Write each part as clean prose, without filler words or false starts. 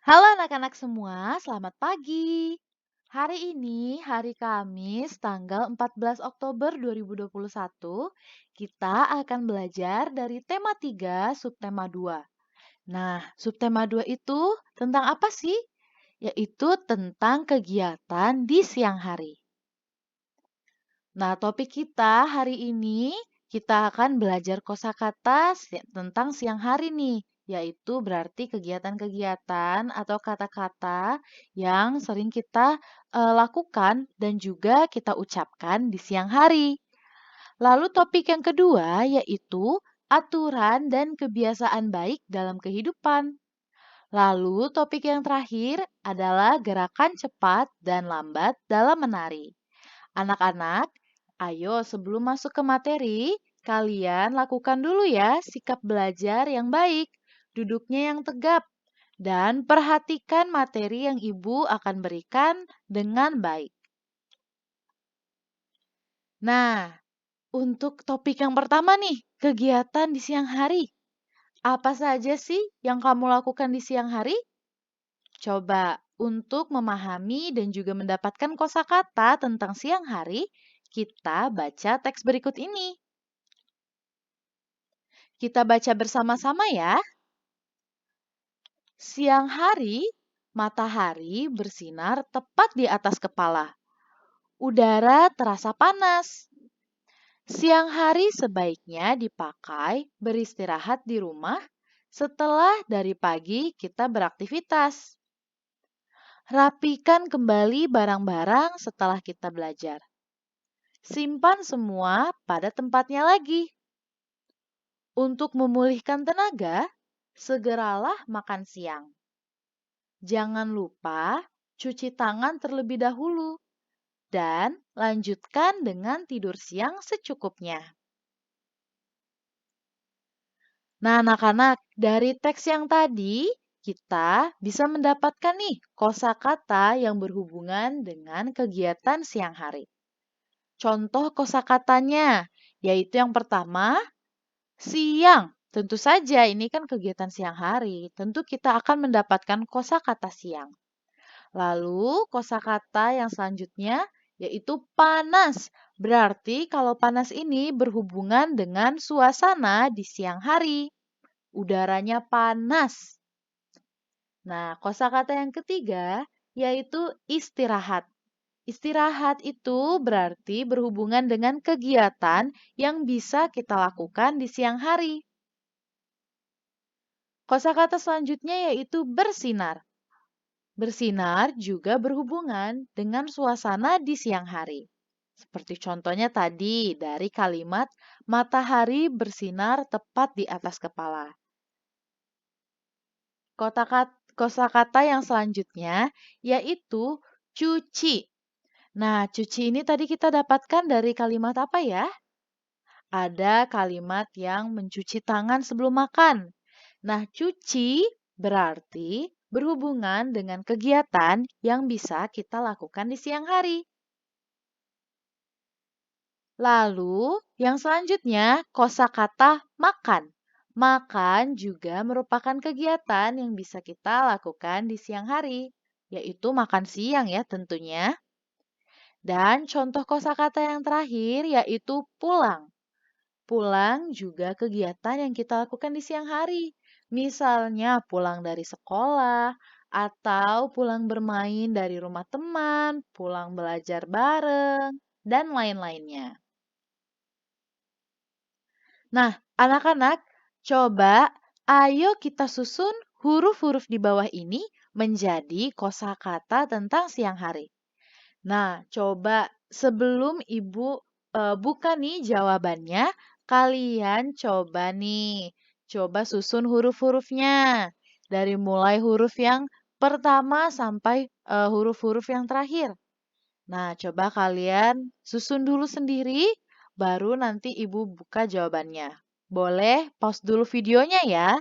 Halo anak-anak semua, selamat pagi. Hari ini, hari Kamis, tanggal 14 Oktober 2021, kita akan belajar dari tema 3, subtema 2. Nah, subtema 2 itu tentang apa sih? Yaitu tentang kegiatan di siang hari. Nah, topik kita hari ini kita akan belajar kosakata tentang siang hari nih, yaitu berarti kegiatan-kegiatan atau kata-kata yang sering kita lakukan dan juga kita ucapkan di siang hari. Lalu topik yang kedua yaitu aturan dan kebiasaan baik dalam kehidupan. Lalu topik yang terakhir adalah gerakan cepat dan lambat dalam menari. Anak-anak, ayo sebelum masuk ke materi, kalian lakukan dulu ya sikap belajar yang baik, duduknya yang tegap, dan perhatikan materi yang ibu akan berikan dengan baik. Nah, untuk topik yang pertama nih, kegiatan di siang hari. Apa saja sih yang kamu lakukan di siang hari? Coba untuk memahami dan juga mendapatkan kosakata tentang siang hari, kita baca teks berikut ini. Kita baca bersama-sama ya. Siang hari, matahari bersinar tepat di atas kepala. Udara terasa panas. Siang hari sebaiknya dipakai beristirahat di rumah setelah dari pagi kita beraktivitas. Rapikan kembali barang-barang setelah kita belajar. Simpan semua pada tempatnya lagi. Untuk memulihkan tenaga, segeralah makan siang. Jangan lupa cuci tangan terlebih dahulu dan lanjutkan dengan tidur siang secukupnya. Nah, anak-anak, dari teks yang tadi kita bisa mendapatkan nih kosakata yang berhubungan dengan kegiatan siang hari. Contoh kosakatanya yaitu yang pertama, siang. Tentu saja ini kan kegiatan siang hari. Tentu kita akan mendapatkan kosakata siang. Lalu kosakata yang selanjutnya yaitu panas. Berarti kalau panas ini berhubungan dengan suasana di siang hari. Udaranya panas. Nah, kosakata yang ketiga yaitu istirahat. Istirahat itu berarti berhubungan dengan kegiatan yang bisa kita lakukan di siang hari. Kosakata selanjutnya yaitu bersinar. Bersinar juga berhubungan dengan suasana di siang hari. Seperti contohnya tadi dari kalimat matahari bersinar tepat di atas kepala. Kosakata yang selanjutnya yaitu cuci. Nah, cuci ini tadi kita dapatkan dari kalimat apa ya? Ada kalimat yang mencuci tangan sebelum makan. Nah, cuci berarti berhubungan dengan kegiatan yang bisa kita lakukan di siang hari. Lalu, yang selanjutnya, kosakata makan. Makan juga merupakan kegiatan yang bisa kita lakukan di siang hari, yaitu makan siang ya tentunya. Dan contoh kosakata yang terakhir yaitu pulang. Pulang juga kegiatan yang kita lakukan di siang hari. Misalnya pulang dari sekolah, atau pulang bermain dari rumah teman, pulang belajar bareng, dan lain-lainnya. Nah, anak-anak, coba ayo kita susun huruf-huruf di bawah ini menjadi kosakata tentang siang hari. Nah, coba sebelum Ibu buka nih jawabannya, kalian coba susun huruf-hurufnya. Dari mulai huruf yang pertama sampai huruf-huruf yang terakhir. Nah, coba kalian susun dulu sendiri, baru nanti Ibu buka jawabannya. Boleh pause dulu videonya ya.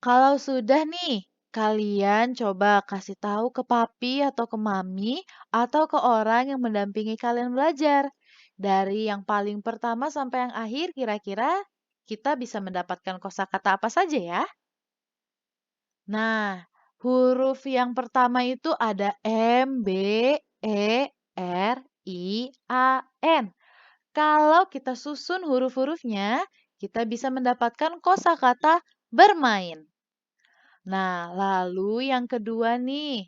Kalau sudah nih, kalian coba kasih tahu ke papi atau ke mami atau ke orang yang mendampingi kalian belajar. Dari yang paling pertama sampai yang akhir kira-kira kita bisa mendapatkan kosakata apa saja ya? Nah, huruf yang pertama itu ada M, B, E, R, I, A, N. Kalau kita susun huruf-hurufnya, kita bisa mendapatkan kosakata bermain. Nah, lalu yang kedua nih,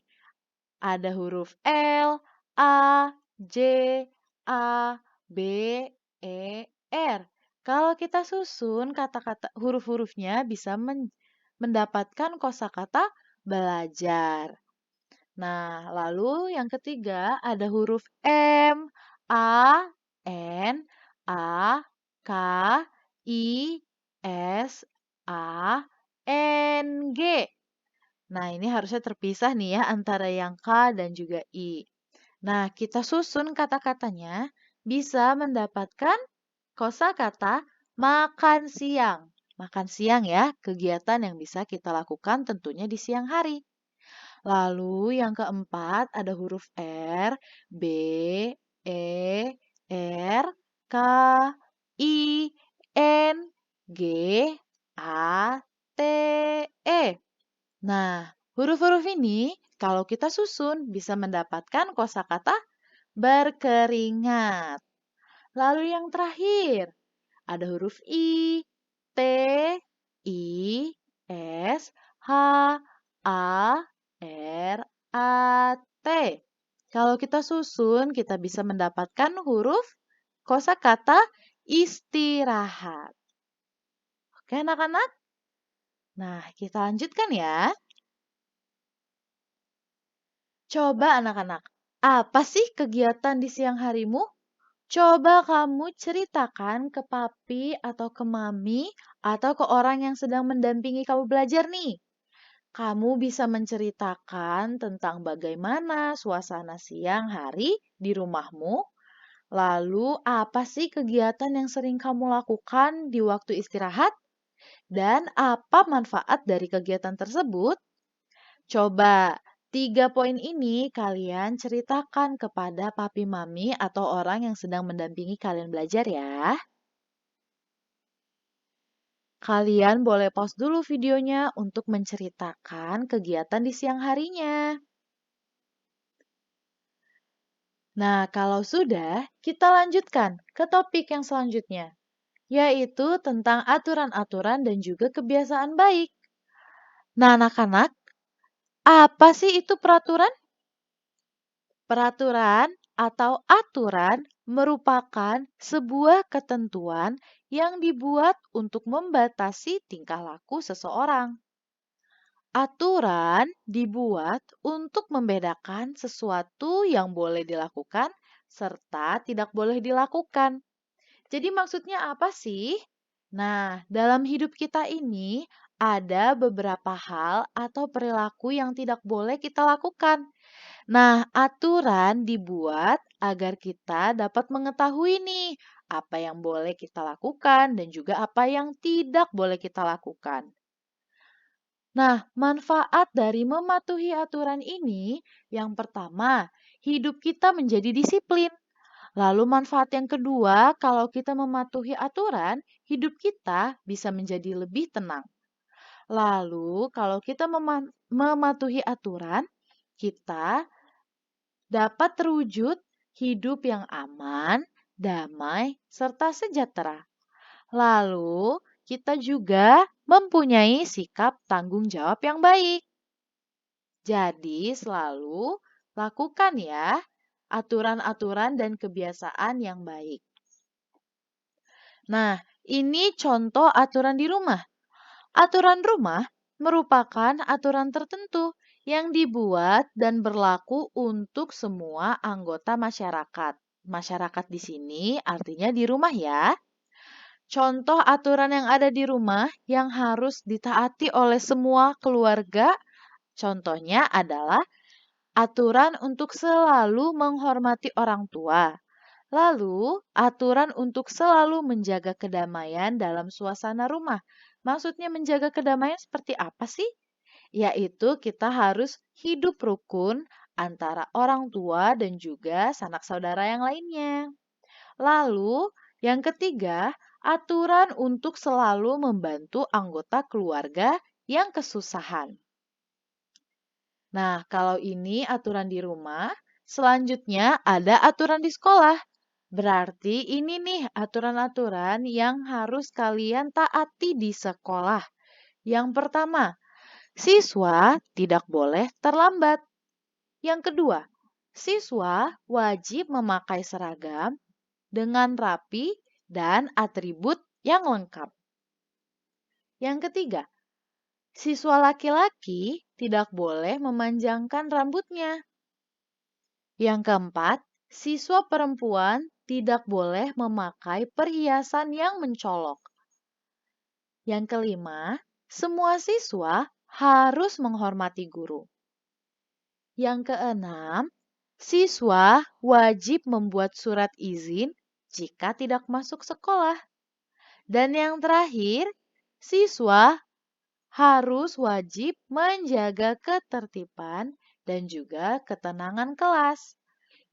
ada huruf L, A, J, A, B, E, R. Kalau kita susun kata-kata huruf-hurufnya bisa mendapatkan kosakata belajar. Nah, lalu yang ketiga ada huruf M, A, N, A, K, I, S, A, N, G. Nah, ini harusnya terpisah nih ya antara yang K dan juga I. Nah, kita susun kata-katanya bisa mendapatkan kosakata makan siang. Makan siang ya, kegiatan yang bisa kita lakukan tentunya di siang hari. Lalu yang keempat ada huruf R, B, E, R, K, I, N, G, A, T, E. Nah, huruf-huruf ini kalau kita susun bisa mendapatkan kosakata berkeringat. Lalu yang terakhir, ada huruf I, T, I, S, H, A, R, A, T. Kalau kita susun, kita bisa mendapatkan huruf kosakata istirahat. Oke, anak-anak? Nah, kita lanjutkan ya. Coba anak-anak, apa sih kegiatan di siang harimu? Coba kamu ceritakan ke papi atau ke mami atau ke orang yang sedang mendampingi kamu belajar nih. Kamu bisa menceritakan tentang bagaimana suasana siang hari di rumahmu. Lalu, apa sih kegiatan yang sering kamu lakukan di waktu istirahat? Dan apa manfaat dari kegiatan tersebut? Coba 3 poin ini kalian ceritakan kepada papi mami atau orang yang sedang mendampingi kalian belajar ya. Kalian boleh pause dulu videonya untuk menceritakan kegiatan di siang harinya. Nah, kalau sudah, kita lanjutkan ke topik yang selanjutnya, yaitu tentang aturan-aturan dan juga kebiasaan baik. Nah, anak-anak, apa sih itu peraturan? Peraturan atau aturan merupakan sebuah ketentuan yang dibuat untuk membatasi tingkah laku seseorang. Aturan dibuat untuk membedakan sesuatu yang boleh dilakukan serta tidak boleh dilakukan. Jadi maksudnya apa sih? Nah, dalam hidup kita ini ada beberapa hal atau perilaku yang tidak boleh kita lakukan. Nah, aturan dibuat agar kita dapat mengetahui nih apa yang boleh kita lakukan dan juga apa yang tidak boleh kita lakukan. Nah, manfaat dari mematuhi aturan ini yang pertama, hidup kita menjadi disiplin. Lalu manfaat yang kedua, kalau kita mematuhi aturan, hidup kita bisa menjadi lebih tenang. Lalu, kalau kita mematuhi aturan, kita dapat terwujud hidup yang aman, damai, serta sejahtera. Lalu, kita juga mempunyai sikap tanggung jawab yang baik. Jadi, selalu lakukan ya aturan-aturan dan kebiasaan yang baik. Nah, ini contoh aturan di rumah. Aturan rumah merupakan aturan tertentu yang dibuat dan berlaku untuk semua anggota masyarakat. Masyarakat di sini artinya di rumah ya. Contoh aturan yang ada di rumah yang harus ditaati oleh semua keluarga, contohnya adalah aturan untuk selalu menghormati orang tua. Lalu, aturan untuk selalu menjaga kedamaian dalam suasana rumah. Maksudnya menjaga kedamaian seperti apa sih? Yaitu kita harus hidup rukun antara orang tua dan juga sanak saudara yang lainnya. Lalu, yang ketiga, aturan untuk selalu membantu anggota keluarga yang kesusahan. Nah, kalau ini aturan di rumah, selanjutnya ada aturan di sekolah. Berarti ini nih aturan-aturan yang harus kalian taati di sekolah. Yang pertama, siswa tidak boleh terlambat. Yang kedua, siswa wajib memakai seragam dengan rapi dan atribut yang lengkap. Yang ketiga, siswa laki-laki tidak boleh memanjangkan rambutnya. Yang keempat, siswa perempuan tidak boleh memakai perhiasan yang mencolok. Yang kelima, semua siswa harus menghormati guru. Yang keenam, siswa wajib membuat surat izin jika tidak masuk sekolah. Dan yang terakhir, siswa harus wajib menjaga ketertiban dan juga ketenangan kelas.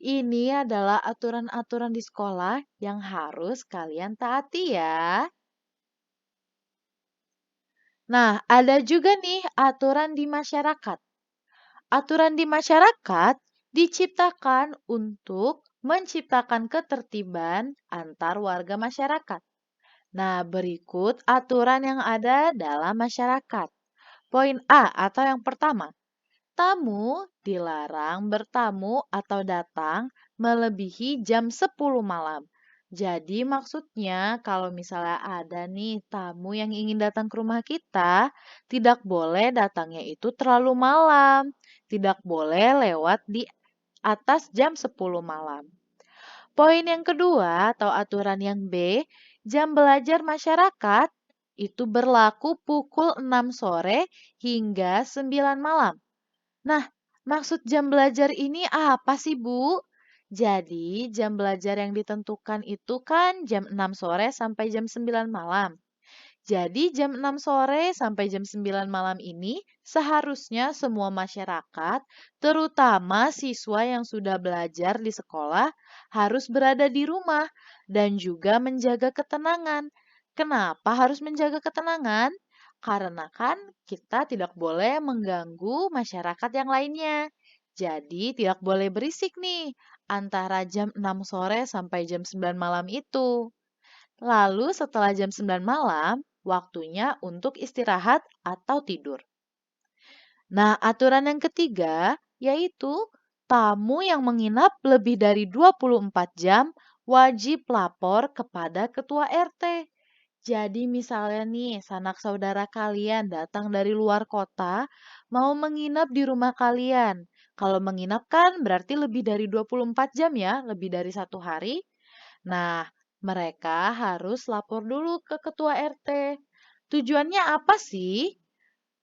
Ini adalah aturan-aturan di sekolah yang harus kalian taati ya. Nah, ada juga nih aturan di masyarakat. Aturan di masyarakat diciptakan untuk menciptakan ketertiban antar warga masyarakat. Nah, berikut aturan yang ada dalam masyarakat. Poin A atau yang pertama, tamu dilarang bertamu atau datang melebihi jam 10 malam. Jadi maksudnya kalau misalnya ada nih tamu yang ingin datang ke rumah kita, tidak boleh datangnya itu terlalu malam. Tidak boleh lewat di atas jam 10 malam. Poin yang kedua atau aturan yang B, jam belajar masyarakat itu berlaku pukul 6 sore hingga 9 malam. Nah, maksud jam belajar ini apa sih, Bu? Jadi, jam belajar yang ditentukan itu kan jam 6 sore sampai jam 9 malam. Jadi, jam 6 sore sampai jam 9 malam ini seharusnya semua masyarakat, terutama siswa yang sudah belajar di sekolah, harus berada di rumah dan juga menjaga ketenangan. Kenapa harus menjaga ketenangan? Karena kan kita tidak boleh mengganggu masyarakat yang lainnya. Jadi tidak boleh berisik nih antara jam 6 sore sampai jam 9 malam itu. Lalu setelah jam 9 malam, waktunya untuk istirahat atau tidur. Nah, aturan yang ketiga yaitu tamu yang menginap lebih dari 24 jam wajib lapor kepada ketua RT. Jadi misalnya nih, sanak saudara kalian datang dari luar kota, mau menginap di rumah kalian. Kalau menginap kan berarti lebih dari 24 jam ya, lebih dari 1 hari. Nah, mereka harus lapor dulu ke ketua RT. Tujuannya apa sih?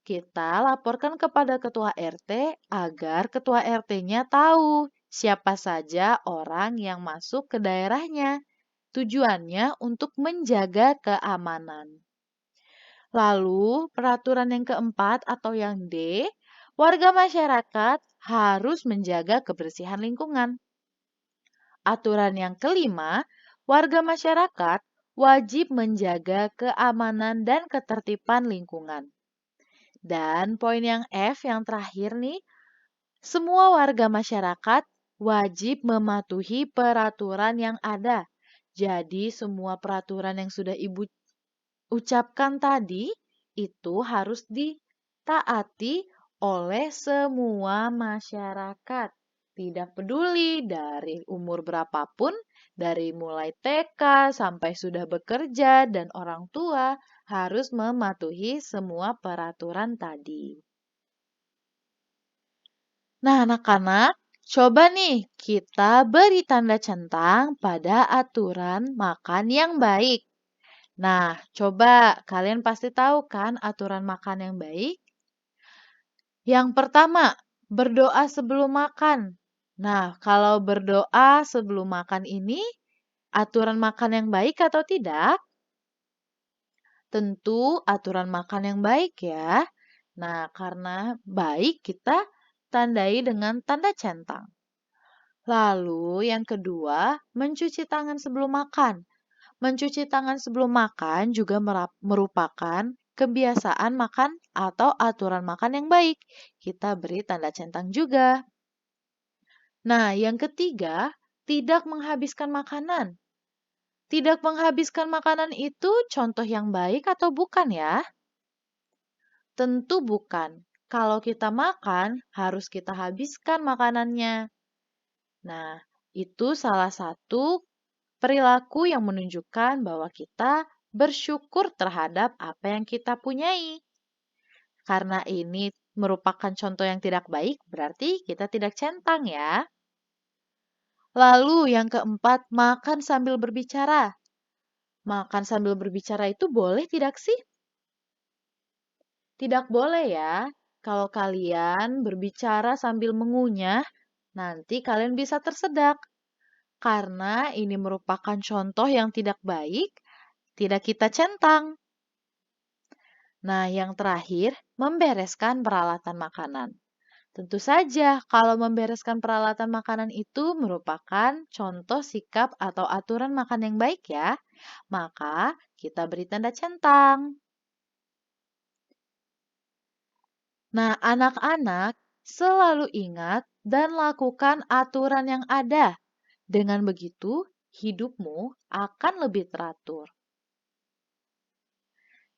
Kita laporkan kepada ketua RT agar ketua RT-nya tahu siapa saja orang yang masuk ke daerahnya. Tujuannya untuk menjaga keamanan. Lalu, peraturan yang keempat atau yang D, warga masyarakat harus menjaga kebersihan lingkungan. Aturan yang kelima, warga masyarakat wajib menjaga keamanan dan ketertiban lingkungan. Dan poin yang F yang terakhir nih, semua warga masyarakat wajib mematuhi peraturan yang ada. Jadi semua peraturan yang sudah Ibu ucapkan tadi itu harus ditaati oleh semua masyarakat. Tidak peduli dari umur berapapun, dari mulai TK sampai sudah bekerja dan orang tua harus mematuhi semua peraturan tadi. Nah, anak-anak, coba nih kita beri tanda centang pada aturan makan yang baik. Nah, coba kalian pasti tahu kan aturan makan yang baik? Yang pertama, berdoa sebelum makan. Nah, kalau berdoa sebelum makan ini aturan makan yang baik atau tidak? Tentu aturan makan yang baik ya. Nah, karena baik kita tandai dengan tanda centang. Lalu yang kedua, mencuci tangan sebelum makan. Mencuci tangan sebelum makan juga merupakan kebiasaan makan atau aturan makan yang baik. Kita beri tanda centang juga. Nah, yang ketiga, tidak menghabiskan makanan. Tidak menghabiskan makanan itu contoh yang baik atau bukan ya? Tentu bukan. Kalau kita makan, harus kita habiskan makanannya. Nah, itu salah satu perilaku yang menunjukkan bahwa kita bersyukur terhadap apa yang kita punyai. Karena ini merupakan contoh yang tidak baik, berarti kita tidak centang ya. Lalu yang keempat, makan sambil berbicara. Makan sambil berbicara itu boleh tidak sih? Tidak boleh ya. Kalau kalian berbicara sambil mengunyah, nanti kalian bisa tersedak. Karena ini merupakan contoh yang tidak baik, tidak kita centang. Nah, yang terakhir, membereskan peralatan makanan. Tentu saja, kalau membereskan peralatan makanan itu merupakan contoh sikap atau aturan makan yang baik ya, maka kita beri tanda centang. Nah, anak-anak selalu ingat dan lakukan aturan yang ada. Dengan begitu, hidupmu akan lebih teratur.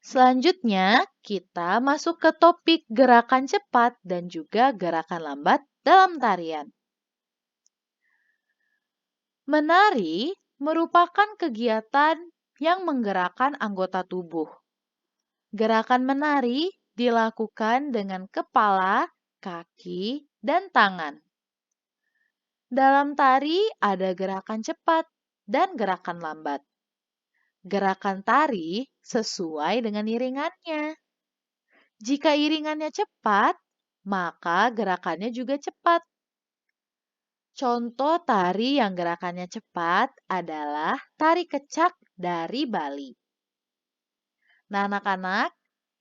Selanjutnya, kita masuk ke topik gerakan cepat dan juga gerakan lambat dalam tarian. Menari merupakan kegiatan yang menggerakkan anggota tubuh. Gerakan menari dilakukan dengan kepala, kaki, dan tangan. Dalam tari ada gerakan cepat dan gerakan lambat. Gerakan tari sesuai dengan iringannya. Jika iringannya cepat, maka gerakannya juga cepat. Contoh tari yang gerakannya cepat adalah tari kecak dari Bali. Nah, anak-anak,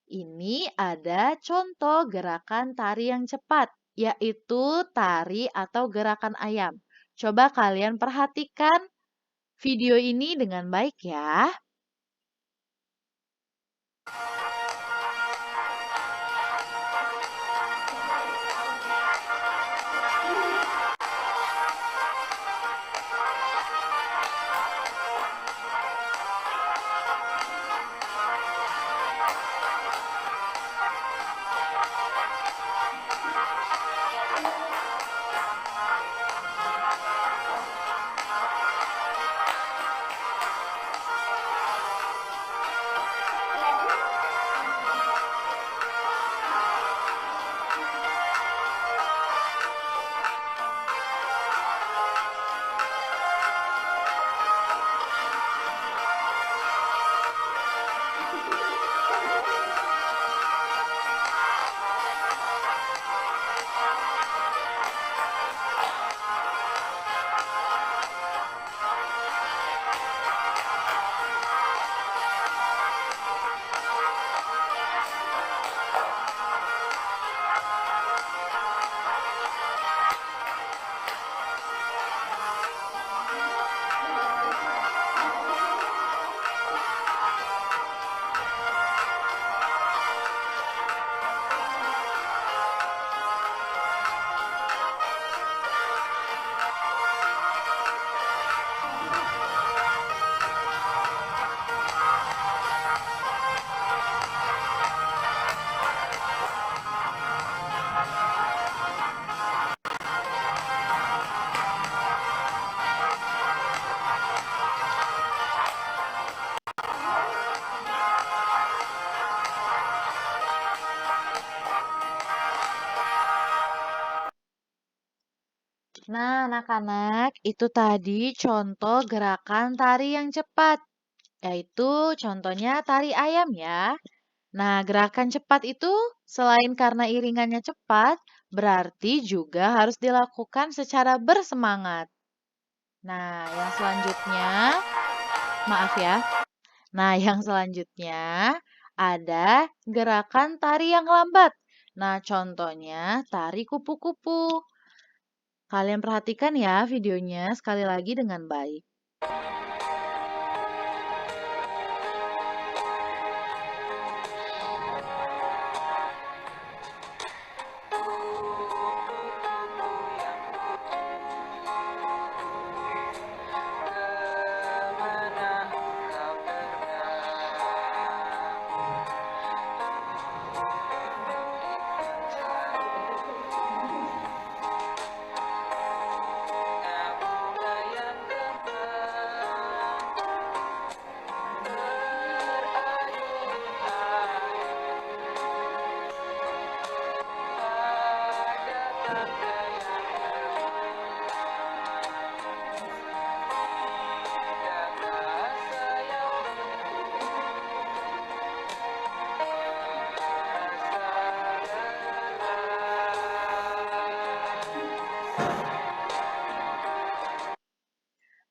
ini ada contoh gerakan tari yang cepat, yaitu tari atau gerakan ayam. Coba kalian perhatikan video ini dengan baik ya. Nah, anak-anak, itu tadi contoh gerakan tari yang cepat, yaitu contohnya tari ayam ya. Nah, gerakan cepat itu selain karena iringannya cepat, berarti juga harus dilakukan secara bersemangat. Nah, yang selanjutnya, maaf ya. Nah, yang selanjutnya ada gerakan tari yang lambat. Nah, contohnya tari kupu-kupu. Kalian perhatikan ya videonya sekali lagi dengan baik.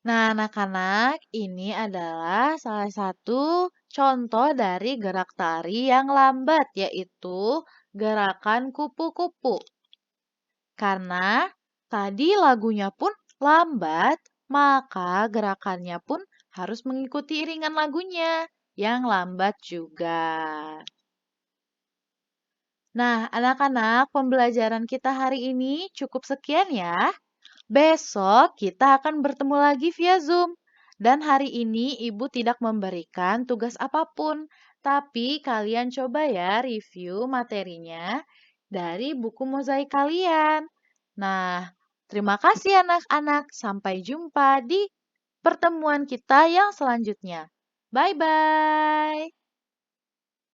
Nah, anak-anak, ini adalah salah satu contoh dari gerak tari yang lambat, yaitu gerakan kupu-kupu. Karena tadi lagunya pun lambat, maka gerakannya pun harus mengikuti iringan lagunya yang lambat juga. Nah, anak-anak, pembelajaran kita hari ini cukup sekian ya. Besok kita akan bertemu lagi via Zoom. Dan hari ini Ibu tidak memberikan tugas apapun, tapi kalian coba ya review materinya dari buku mozaik kalian. Nah, terima kasih anak-anak. Sampai jumpa di pertemuan kita yang selanjutnya. Bye-bye.